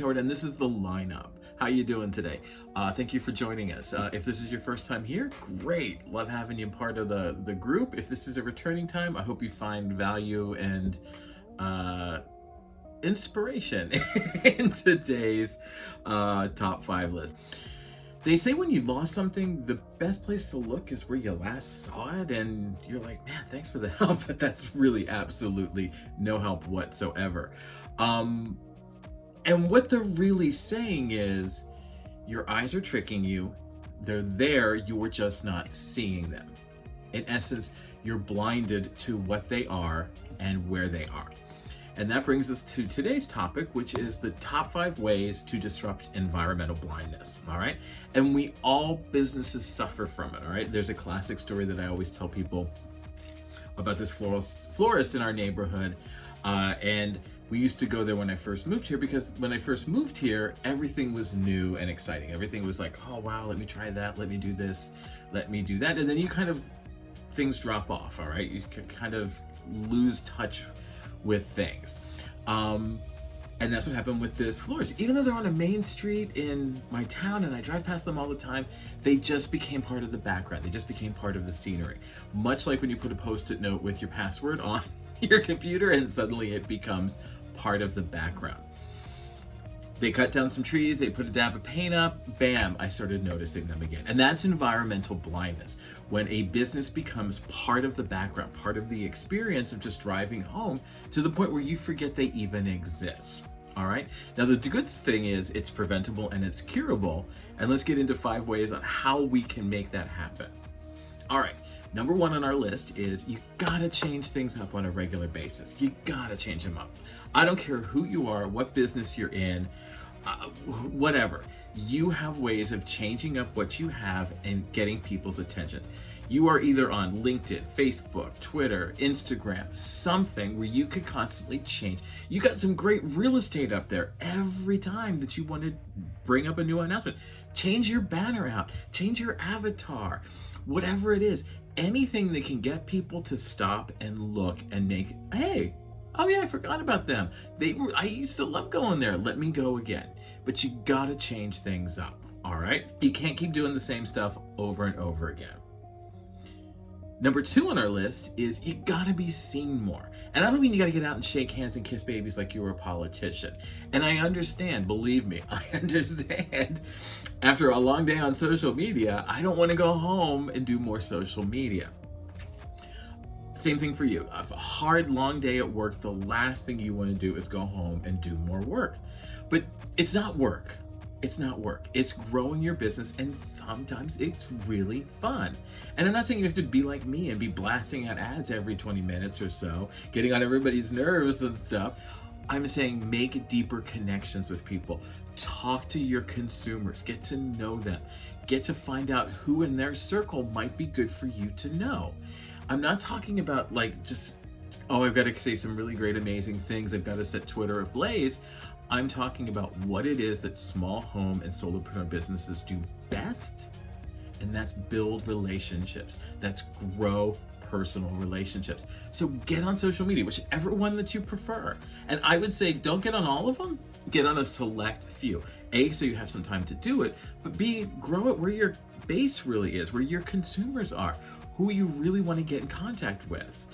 Howard, and this is the lineup. How you doing today? Thank you for joining us. If this is your first time here, great. Love having you part of the group. If this is a returning time, I hope you find value and inspiration in today's top 5 list. They say when you lost something, the best place to look is where you last saw it, and you're like, man, thanks for the help, but that's really absolutely no help whatsoever. And what they're really saying is, your eyes are tricking you. They're there, you're just not seeing them. In essence, you're blinded to what they are and where they are. And that brings us to today's topic, which is the top 5 ways to disrupt environmental blindness, all right? And all businesses suffer from it, all right? There's a classic story that I always tell people about this florist in our neighborhood, and we used to go there when I first moved here, because when I first moved here, everything was new and exciting. Everything was like, oh wow, let me try that, let me do this, let me do that. And then things drop off, all right? You can kind of lose touch with things. And that's what happened with this florist. Even though they're on a main street in my town and I drive past them all the time, they just became part of the background. They just became part of the scenery. Much like when you put a Post-it note with your password on your computer and suddenly it becomes part of the background. They cut down some trees, they put a dab of paint up, bam, I started noticing them again. And that's environmental blindness. When a business becomes part of the background, part of the experience of just driving home, to the point where you forget they even exist. All right? Now the good thing is it's preventable and it's curable. And let's get into 5 ways on how we can make that happen. All right. Number 1 on our list is you gotta change things up on a regular basis. You gotta change them up. I don't care who you are, what business you're in, whatever. You have ways of changing up what you have and getting people's attentions. You are either on LinkedIn, Facebook, Twitter, Instagram, something where you could constantly change. You got some great real estate up there. Every time that you want to bring up a new announcement, change your banner out, change your avatar, whatever it is. Anything that can get people to stop and look and make, hey, oh yeah, I forgot about them. I used to love going there. Let me go again. But you gotta change things up, all right? You can't keep doing the same stuff over and over again. Number 2 on our list is you gotta be seen more. And I don't mean you gotta get out and shake hands and kiss babies like you were a politician. And I understand, believe me, I understand. After a long day on social media, I don't wanna go home and do more social media. Same thing for you. A hard, long day at work, the last thing you want to do is go home and do more work. But it's not work. It's not work. It's growing your business, and sometimes it's really fun. And I'm not saying you have to be like me and be blasting out ads every 20 minutes or so, getting on everybody's nerves and stuff. I'm saying make deeper connections with people. Talk to your consumers. Get to know them. Get to find out who in their circle might be good for you to know. I'm not talking about I've got to say some really great, amazing things. I've got to set Twitter ablaze. I'm talking about what it is that small home and solopreneur businesses do best, and that's build relationships. That's grow personal relationships. So get on social media, whichever one that you prefer. And I would say don't get on all of them. Get on a select few. A, so you have some time to do it, but B, grow it where your base really is, where your consumers are, who you really want to get in contact with.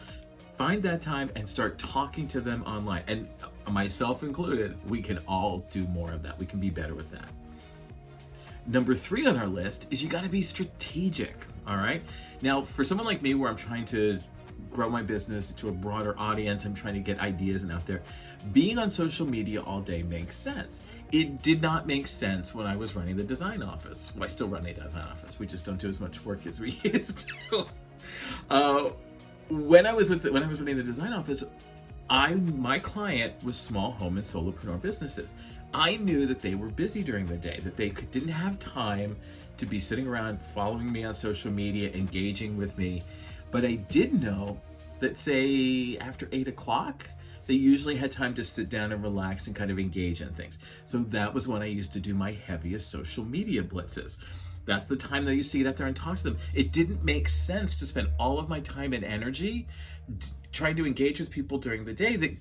Find that time and start talking to them online. And myself included, we can all do more of that. We can be better with that. Number 3 on our list is you got to be strategic, all right? Now, for someone like me where I'm trying to grow my business to a broader audience, I'm trying to get ideas and out there, being on social media all day makes sense. It did not make sense when I was running the design office. Well, I still run a design office. We just don't do as much work as we used to. When I was running the design office, my client was small home and solopreneur businesses. I knew that they were busy during the day, that they didn't have time to be sitting around following me on social media, engaging with me. But I did know that, say, after 8 o'clock, they usually had time to sit down and relax and kind of engage in things. So that was when I used to do my heaviest social media blitzes. That's the time that I used to get out there and talk to them. It didn't make sense to spend all of my time and energy trying to engage with people during the day that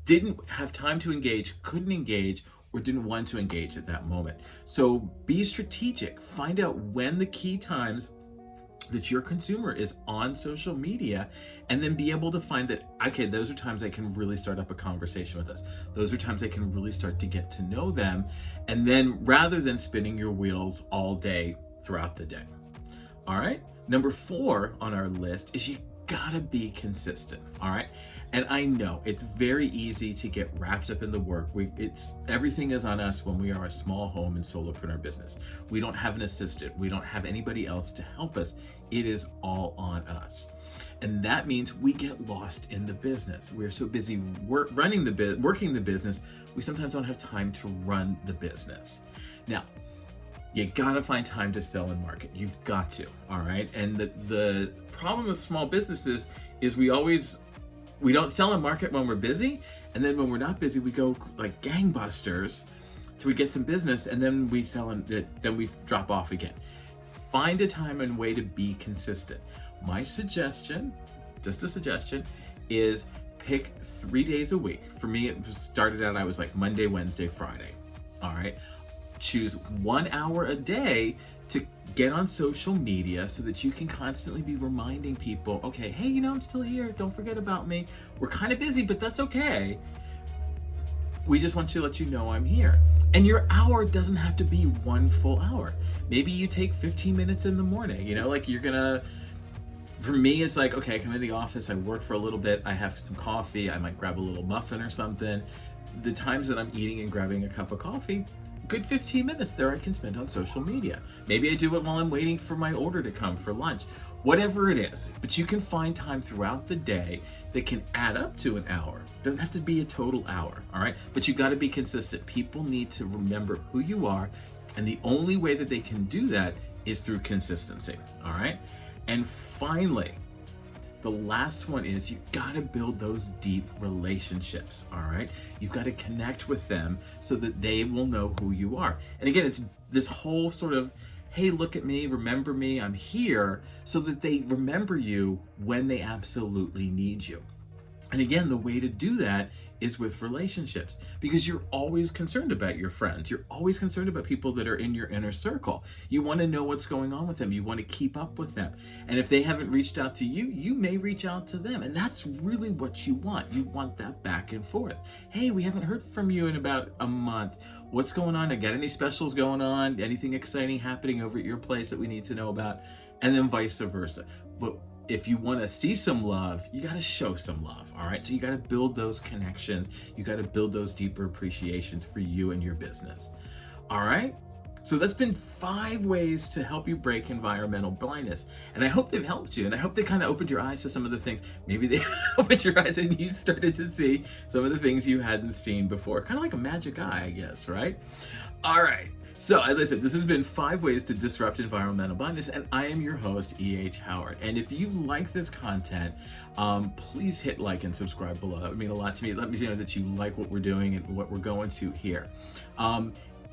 didn't have time to engage, couldn't engage, or didn't want to engage at that moment. So be strategic. Find out when the key times that your consumer is on social media, and then be able to find that, okay, those are times I can really start up a conversation with us. Those are times I can really start to get to know them. And then rather than spinning your wheels all day throughout the day. All right. Number 4 on our list is you gotta be consistent. All right. And I know it's very easy to get wrapped up in the work. Everything is on us when we are a small home and solopreneur business. We don't have an assistant. We don't have anybody else to help us. It is all on us. And that means we get lost in the business. We're so busy working the business, we sometimes don't have time to run the business. Now, you gotta find time to sell and market. You've got to, all right? And the problem with small businesses is we don't sell and market when we're busy, and then when we're not busy, we go like gangbusters. So we get some business, and then we sell, and then we drop off again. Find a time and way to be consistent. My suggestion, just a suggestion, is pick 3 days a week. For me, it started out, I was like Monday, Wednesday, Friday. All right. Choose 1 hour a day to get on social media so that you can constantly be reminding people, okay, hey, I'm still here. Don't forget about me. We're kind of busy, but that's okay. We just want to let you know I'm here. And your hour doesn't have to be 1 full hour. Maybe you take 15 minutes in the morning, for me, it's like, okay, I come into the office, I work for a little bit, I have some coffee, I might grab a little muffin or something. The times that I'm eating and grabbing a cup of coffee, good 15 minutes there I can spend on social media. Maybe I do it while I'm waiting for my order to come for lunch. Whatever it is, but you can find time throughout the day that can add up to an hour. It doesn't have to be a total hour, all right? But you gotta be consistent. People need to remember who you are, and the only way that they can do that is through consistency, all right? And finally, the last one is you gotta build those deep relationships, all right? You've gotta connect with them so that they will know who you are. And again, it's this whole sort of, hey, look at me, remember me, I'm here, so that they remember you when they absolutely need you. And again, the way to do that is with relationships, because you're always concerned about your friends. You're always concerned about people that are in your inner circle. You want to know what's going on with them. You want to keep up with them. And if they haven't reached out to you, you may reach out to them. And that's really what you want. You want that back and forth. Hey, we haven't heard from you in about a month. What's going on? Got any specials going on? Anything exciting happening over at your place that we need to know about? And then vice versa. But if you want to see some love, you got to show some love, all right? So you got to build those connections. You got to build those deeper appreciations for you and your business, all right? So that's been 5 ways to help you break environmental blindness. And I hope they've helped you, and I hope they kind of opened your eyes to some of the things. Maybe they opened your eyes and you started to see some of the things you hadn't seen before. Kind of like a magic eye, I guess, right? All right. So, as I said, this has been 5 ways to disrupt environmental blindness, and I am your host, E.H. Howard. And if you like this content, please hit like and subscribe below. That would mean a lot to me. Let me know that you like what we're doing and what we're going to here.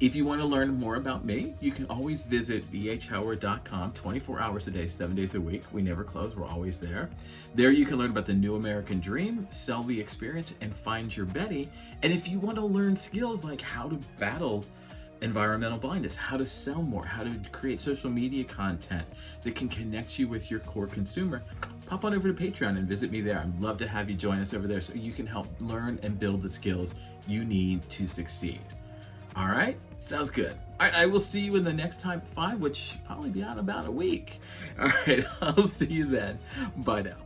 If you want to learn more about me, you can always visit ehhoward.com 24 hours a day, 7 days a week. We never close. We're always there. There you can learn about the new American dream, sell the experience, and find your Betty. And if you want to learn skills like how to battle environmental blindness, how to sell more, how to create social media content that can connect you with your core consumer, pop on over to Patreon and visit me there. I'd love to have you join us over there so you can help learn and build the skills you need to succeed. All right, sounds good. All right, I will see you in the next time 5, which probably be out about a week. All right, I'll see you then. Bye now.